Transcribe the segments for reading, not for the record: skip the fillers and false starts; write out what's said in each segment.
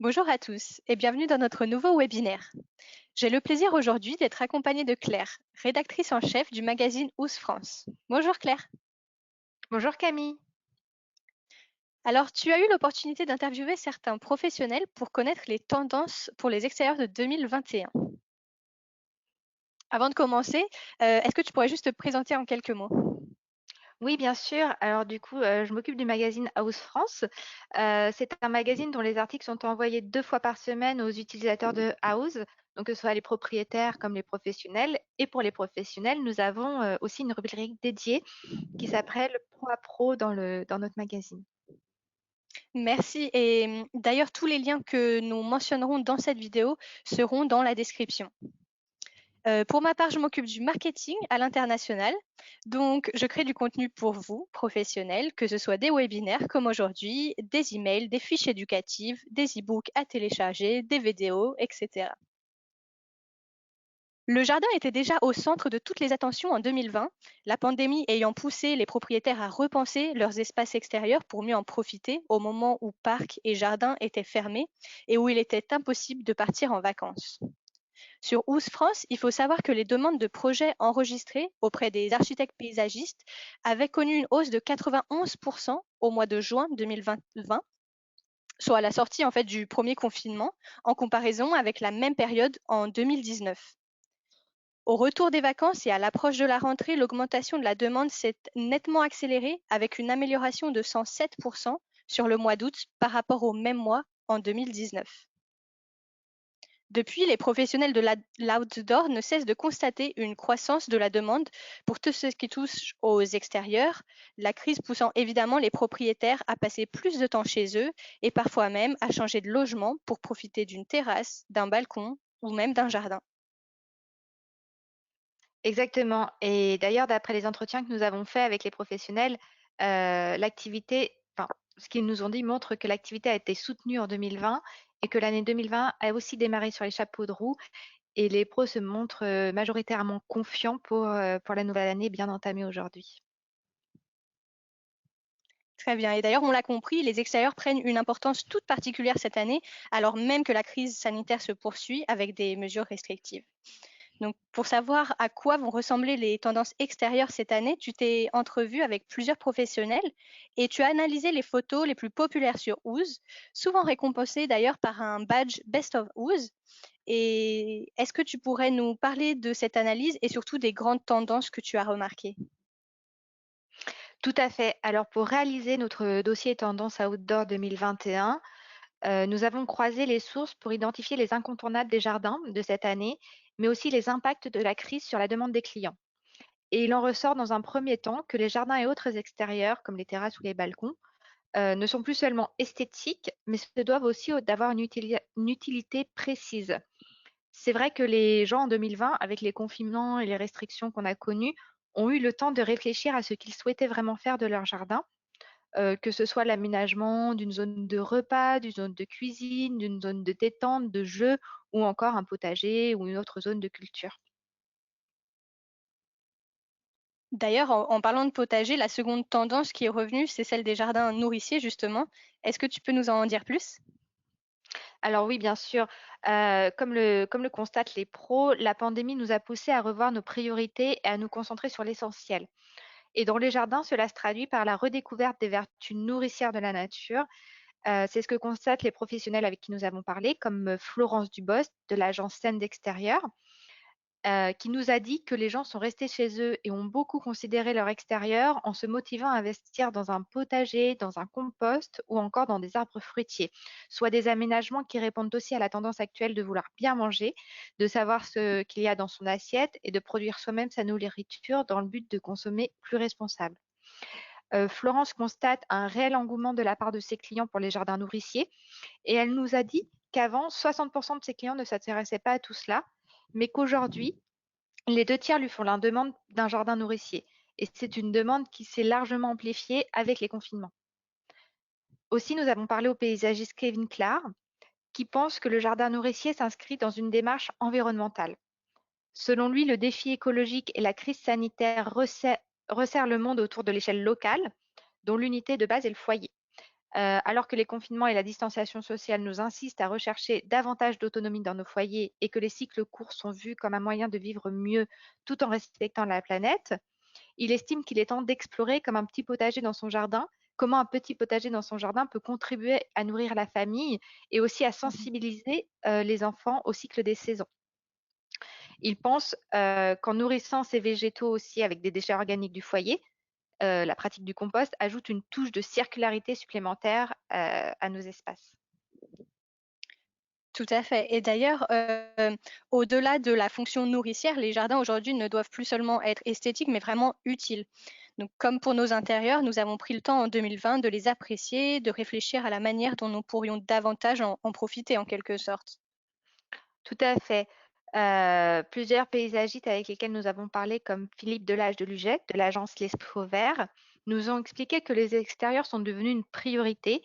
Bonjour à tous et bienvenue dans notre nouveau webinaire. J'ai le plaisir aujourd'hui d'être accompagnée de Claire, rédactrice en chef du magazine Ous France. Bonjour Claire. Bonjour Camille. Alors, tu as eu l'opportunité d'interviewer certains professionnels pour connaître les tendances pour les extérieurs de 2021. Avant de commencer, est-ce que tu pourrais juste te présenter en quelques mots? Oui, bien sûr. Alors du coup, je m'occupe du magazine House France. C'est un magazine dont les articles sont envoyés 2 fois par semaine aux utilisateurs de House, donc que ce soit les propriétaires comme les professionnels. Et pour les professionnels, nous avons, aussi une rubrique dédiée qui s'appelle Pro à Pro dans notre magazine. Merci et d'ailleurs tous les liens que nous mentionnerons dans cette vidéo seront dans la description. Pour ma part, je m'occupe du marketing à l'international. Donc, je crée du contenu pour vous, professionnels, que ce soit des webinaires comme aujourd'hui, des emails, des fiches éducatives, des e-books à télécharger, des vidéos, etc. Le jardin était déjà au centre de toutes les attentions en 2020, la pandémie ayant poussé les propriétaires à repenser leurs espaces extérieurs pour mieux en profiter au moment où parcs et jardins étaient fermés et où il était impossible de partir en vacances. Sur Ous France, il faut savoir que les demandes de projets enregistrés auprès des architectes paysagistes avaient connu une hausse de 91% au mois de juin 2020, soit à la sortie en fait du premier confinement, en comparaison avec la même période en 2019. Au retour des vacances et à l'approche de la rentrée, l'augmentation de la demande s'est nettement accélérée avec une amélioration de 107% sur le mois d'août par rapport au même mois en 2019. Depuis, les professionnels de l'outdoor ne cessent de constater une croissance de la demande pour tout ce qui touche aux extérieurs, la crise poussant évidemment les propriétaires à passer plus de temps chez eux et parfois même à changer de logement pour profiter d'une terrasse, d'un balcon ou même d'un jardin. Exactement. Et d'ailleurs, d'après les entretiens que nous avons faits avec les professionnels, l'activité, enfin, ce qu'ils nous ont dit montre que l'activité a été soutenue en 2020 et que l'année 2020 a aussi démarré sur les chapeaux de roue. Et les pros se montrent majoritairement confiants pour la nouvelle année bien entamée aujourd'hui. Très bien. Et d'ailleurs, on l'a compris, les extérieurs prennent une importance toute particulière cette année, alors même que la crise sanitaire se poursuit avec des mesures restrictives. Donc, pour savoir à quoi vont ressembler les tendances extérieures cette année, tu t'es entrevue avec plusieurs professionnels et tu as analysé les photos les plus populaires sur Ooze, souvent récompensées d'ailleurs par un badge Best of Ooze. Et est-ce que tu pourrais nous parler de cette analyse et surtout des grandes tendances que tu as remarquées? Tout à fait. Alors pour réaliser notre dossier tendance outdoor 2021, nous avons croisé les sources pour identifier les incontournables des jardins de cette année, mais aussi les impacts de la crise sur la demande des clients. Et il en ressort dans un premier temps que les jardins et autres extérieurs, comme les terrasses ou les balcons, ne sont plus seulement esthétiques, mais se doivent aussi d'avoir une utilité précise. C'est vrai que les gens en 2020, avec les confinements et les restrictions qu'on a connues, ont eu le temps de réfléchir à ce qu'ils souhaitaient vraiment faire de leur jardin, que ce soit l'aménagement d'une zone de repas, d'une zone de cuisine, d'une zone de détente, de jeu ou encore un potager ou une autre zone de culture. D'ailleurs, en parlant de potager, la seconde tendance qui est revenue, c'est celle des jardins nourriciers, justement. Est-ce que tu peux nous en dire plus? Alors oui, bien sûr, comme le constatent les pros, la pandémie nous a poussés à revoir nos priorités et à nous concentrer sur l'essentiel. Et dans les jardins, cela se traduit par la redécouverte des vertus nourricières de la nature. C'est ce que constatent les professionnels avec qui nous avons parlé, comme Florence Dubost de l'agence Scène d'extérieur, qui nous a dit que les gens sont restés chez eux et ont beaucoup considéré leur extérieur en se motivant à investir dans un potager, dans un compost ou encore dans des arbres fruitiers, soit des aménagements qui répondent aussi à la tendance actuelle de vouloir bien manger, de savoir ce qu'il y a dans son assiette et de produire soi-même sa nourriture dans le but de consommer plus responsable. Florence constate un réel engouement de la part de ses clients pour les jardins nourriciers et elle nous a dit qu'avant, 60% de ses clients ne s'intéressaient pas à tout cela, mais qu'aujourd'hui, les 2 tiers lui font la demande d'un jardin nourricier. Et c'est une demande qui s'est largement amplifiée avec les confinements. Aussi, nous avons parlé au paysagiste Kevin Clark, qui pense que le jardin nourricier s'inscrit dans une démarche environnementale. Selon lui, le défi écologique et la crise sanitaire resserrent le monde autour de l'échelle locale, dont l'unité de base est le foyer. Alors que les confinements et la distanciation sociale nous insistent à rechercher davantage d'autonomie dans nos foyers et que les cycles courts sont vus comme un moyen de vivre mieux tout en respectant la planète, il estime qu'il est temps d'explorer comment un petit potager dans son jardin peut contribuer à nourrir la famille et aussi à Mhm. sensibiliser les enfants au cycle des saisons. Il pense qu'en nourrissant ces végétaux aussi avec des déchets organiques du foyer, la pratique du compost ajoute une touche de circularité supplémentaire à nos espaces. Tout à fait. Et d'ailleurs, au-delà de la fonction nourricière, les jardins aujourd'hui ne doivent plus seulement être esthétiques, mais vraiment utiles. Donc, comme pour nos intérieurs, nous avons pris le temps en 2020 de les apprécier, de réfléchir à la manière dont nous pourrions davantage en profiter en quelque sorte. Tout à fait. Plusieurs paysagistes avec lesquels nous avons parlé, comme Philippe Delage de Lugette, de l'agence L'Espreau Vert, nous ont expliqué que les extérieurs sont devenus une priorité,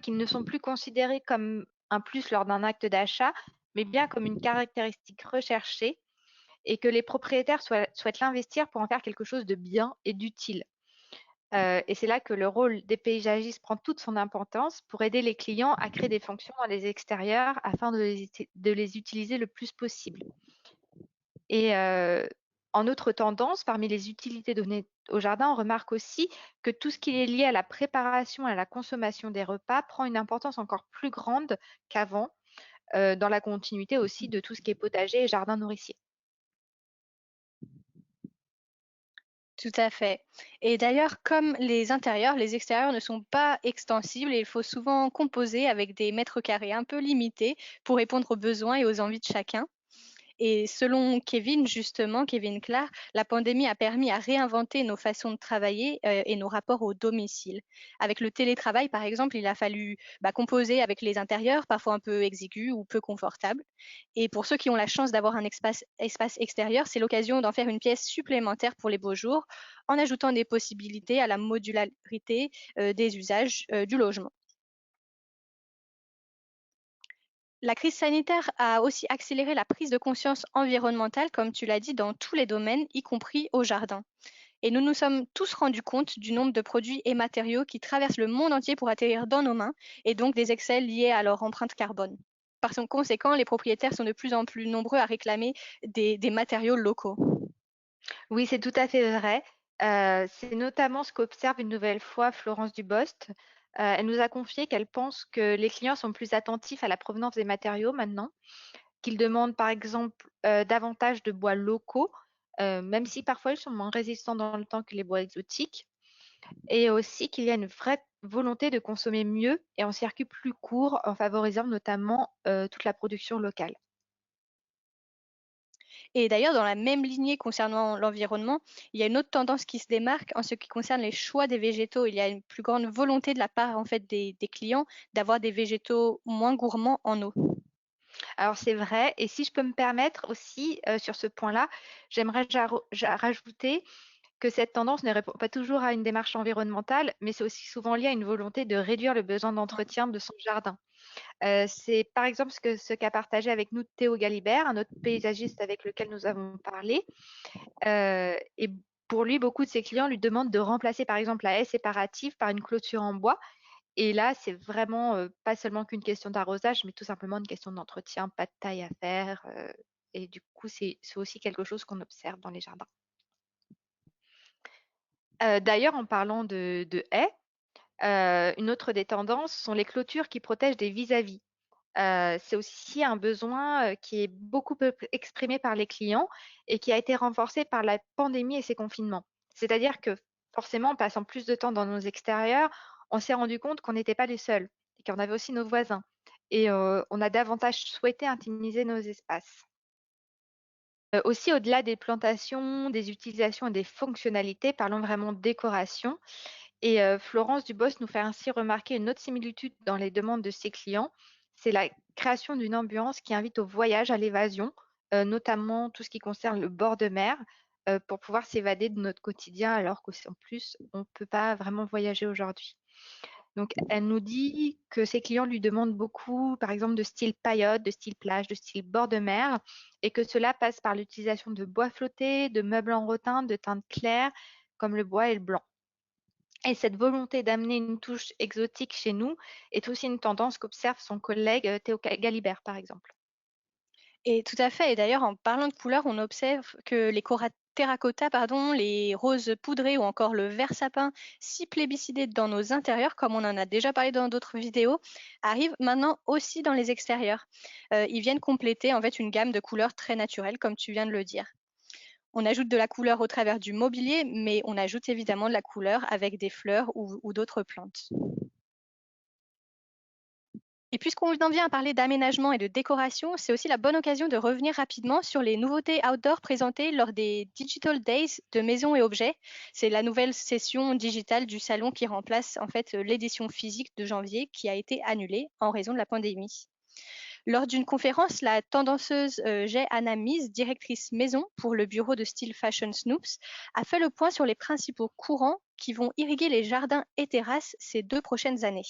qu'ils ne sont plus considérés comme un plus lors d'un acte d'achat, mais bien comme une caractéristique recherchée et que les propriétaires souhaitent l'investir pour en faire quelque chose de bien et d'utile. Et c'est là que le rôle des paysagistes prend toute son importance pour aider les clients à créer des fonctions dans les extérieurs afin de les utiliser le plus possible. Et en autre tendance, parmi les utilités données au jardin, on remarque aussi que tout ce qui est lié à la préparation et à la consommation des repas prend une importance encore plus grande qu'avant, dans la continuité aussi de tout ce qui est potager et jardin nourricier. Tout à fait. Et d'ailleurs, comme les intérieurs, les extérieurs ne sont pas extensibles et il faut souvent composer avec des mètres carrés un peu limités pour répondre aux besoins et aux envies de chacun. Et selon Kevin, justement, Kevin Clark, la pandémie a permis à réinventer nos façons de travailler et nos rapports au domicile. Avec le télétravail, par exemple, il a fallu composer avec les intérieurs, parfois un peu exigus ou peu confortables. Et pour ceux qui ont la chance d'avoir un espace extérieur, c'est l'occasion d'en faire une pièce supplémentaire pour les beaux jours, en ajoutant des possibilités à la modularité des usages du logement. La crise sanitaire a aussi accéléré la prise de conscience environnementale, comme tu l'as dit, dans tous les domaines, y compris au jardin. Et nous nous sommes tous rendus compte du nombre de produits et matériaux qui traversent le monde entier pour atterrir dans nos mains, et donc des excès liés à leur empreinte carbone. Par conséquent, les propriétaires sont de plus en plus nombreux à réclamer des matériaux locaux. Oui, c'est tout à fait vrai. C'est notamment ce qu'observe une nouvelle fois Florence Dubost. Elle nous a confié qu'elle pense que les clients sont plus attentifs à la provenance des matériaux maintenant, qu'ils demandent par exemple davantage de bois locaux, même si parfois ils sont moins résistants dans le temps que les bois exotiques, et aussi qu'il y a une vraie volonté de consommer mieux et en circuit plus court, en favorisant notamment toute la production locale. Et d'ailleurs, dans la même lignée concernant l'environnement, il y a une autre tendance qui se démarque en ce qui concerne les choix des végétaux. Il y a une plus grande volonté de la part en fait des clients d'avoir des végétaux moins gourmands en eau. Alors c'est vrai, et si je peux me permettre aussi sur ce point-là, j'aimerais rajouter que cette tendance ne répond pas toujours à une démarche environnementale, mais c'est aussi souvent lié à une volonté de réduire le besoin d'entretien de son jardin. C'est par exemple ce qu'a partagé avec nous Théo Galibert, un autre paysagiste avec lequel nous avons parlé. Et pour lui, beaucoup de ses clients lui demandent de remplacer par exemple la haie séparative par une clôture en bois. Et là, c'est vraiment pas seulement qu'une question d'arrosage, mais tout simplement une question d'entretien, pas de taille à faire. Et du coup, c'est aussi quelque chose qu'on observe dans les jardins. D'ailleurs, en parlant de haies, une autre des tendances sont les clôtures qui protègent des vis-à-vis. C'est aussi un besoin qui est beaucoup exprimé par les clients et qui a été renforcé par la pandémie et ses confinements. C'est-à-dire que forcément, en passant plus de temps dans nos extérieurs, on s'est rendu compte qu'on n'était pas les seuls et qu'on avait aussi nos voisins. Et on a davantage souhaité intimiser nos espaces. Aussi, au-delà des plantations, des utilisations et des fonctionnalités, parlons vraiment de décoration. Et Florence Dubos nous fait ainsi remarquer une autre similitude dans les demandes de ses clients, c'est la création d'une ambiance qui invite au voyage, à l'évasion, notamment tout ce qui concerne le bord de mer, pour pouvoir s'évader de notre quotidien alors qu'en plus, on ne peut pas vraiment voyager aujourd'hui. Donc, elle nous dit que ses clients lui demandent beaucoup, par exemple, de style paillote, de style plage, de style bord de mer, et que cela passe par l'utilisation de bois flottés, de meubles en rotin, de teintes claires, comme le bois et le blanc. Et cette volonté d'amener une touche exotique chez nous est aussi une tendance qu'observe son collègue Théo Galibert, par exemple. Et tout à fait. Et d'ailleurs, en parlant de couleurs, on observe que les terracotta, pardon, les roses poudrées ou encore le vert sapin, si plébiscités dans nos intérieurs, comme on en a déjà parlé dans d'autres vidéos, arrivent maintenant aussi dans les extérieurs. Ils viennent compléter en fait une gamme de couleurs très naturelles, comme tu viens de le dire. On ajoute de la couleur au travers du mobilier, mais on ajoute évidemment de la couleur avec des fleurs ou d'autres plantes. Et puisqu'on en vient à parler d'aménagement et de décoration, c'est aussi la bonne occasion de revenir rapidement sur les nouveautés outdoor présentées lors des Digital Days de Maisons et Objets. C'est la nouvelle session digitale du salon qui remplace en fait l'édition physique de janvier qui a été annulée en raison de la pandémie. Lors d'une conférence, la tendanceuse Jay Anna Mise, directrice maison pour le bureau de style Fashion Snoops, a fait le point sur les principaux courants qui vont irriguer les jardins et terrasses ces 2 prochaines années.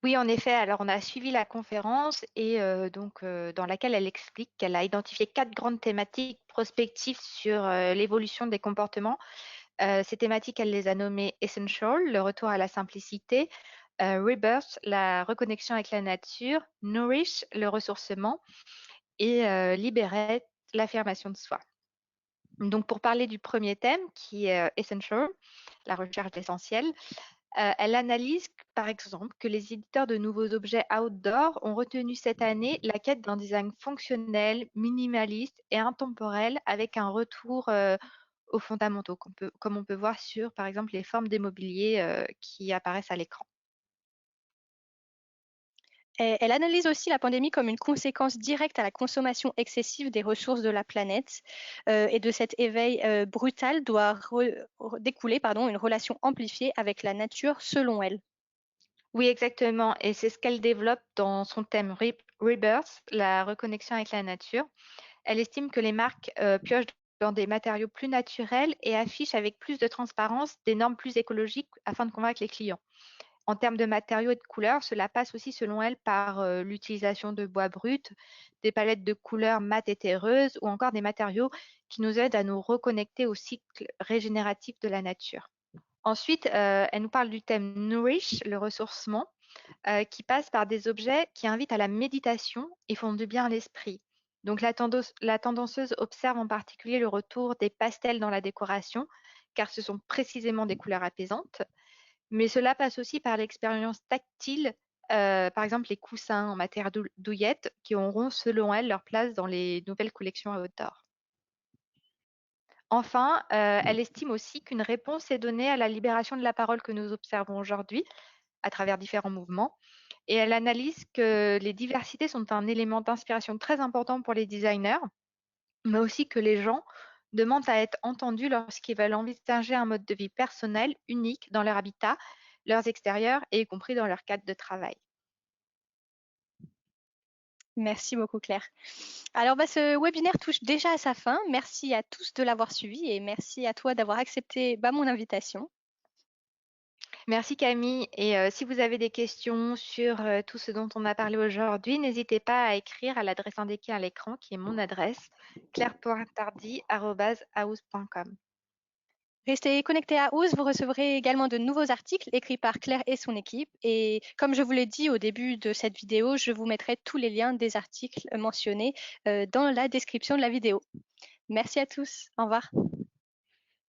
Oui, en effet, alors on a suivi la conférence et dans laquelle elle explique qu'elle a identifié 4 grandes thématiques prospectives sur, l'évolution des comportements. Ces thématiques, elle les a nommées Essential, le retour à la simplicité, Rebirth, la reconnexion avec la nature, Nourish, le ressourcement et Liberate, l'affirmation de soi. Donc pour parler du premier thème qui est, Essential, la recherche d'essentiel, elle analyse, par exemple, que les éditeurs de nouveaux objets outdoor ont retenu cette année la quête d'un design fonctionnel, minimaliste et intemporel avec un retour aux fondamentaux, comme on peut voir sur, par exemple, les formes des mobiliers qui apparaissent à l'écran. Et elle analyse aussi la pandémie comme une conséquence directe à la consommation excessive des ressources de la planète et de cet éveil brutal doit découler une relation amplifiée avec la nature selon elle. Oui, exactement. Et c'est ce qu'elle développe dans son thème Rebirth, la reconnexion avec la nature. Elle estime que les marques piochent dans des matériaux plus naturels et affichent avec plus de transparence des normes plus écologiques afin de convaincre les clients. En termes de matériaux et de couleurs, cela passe aussi, selon elle, par l'utilisation de bois bruts, des palettes de couleurs mates et terreuses, ou encore des matériaux qui nous aident à nous reconnecter au cycle régénératif de la nature. Ensuite, elle nous parle du thème Nourish, le ressourcement, qui passe par des objets qui invitent à la méditation et font du bien à l'esprit. Donc la tendanceuse observe en particulier le retour des pastels dans la décoration, car ce sont précisément des couleurs apaisantes. Mais cela passe aussi par l'expérience tactile, par exemple les coussins en matière douillette, qui auront, selon elle, leur place dans les nouvelles collections outdoor. Enfin, elle estime aussi qu'une réponse est donnée à la libération de la parole que nous observons aujourd'hui à travers différents mouvements. Et elle analyse que les diversités sont un élément d'inspiration très important pour les designers, mais aussi que les gens demandent à être entendus lorsqu'ils veulent envisager un mode de vie personnel unique dans leur habitat, leurs extérieurs et y compris dans leur cadre de travail. Merci beaucoup Claire. Alors ce webinaire touche déjà à sa fin. Merci à tous de l'avoir suivi et merci à toi d'avoir accepté mon invitation. Merci Camille. Et si vous avez des questions sur tout ce dont on a parlé aujourd'hui, n'hésitez pas à écrire à l'adresse indiquée à l'écran, qui est mon adresse, claire.tardy@house.com. Restez connectés à Ouse, vous recevrez également de nouveaux articles écrits par Claire et son équipe. Et comme je vous l'ai dit au début de cette vidéo, je vous mettrai tous les liens des articles mentionnés dans la description de la vidéo. Merci à tous. Au revoir.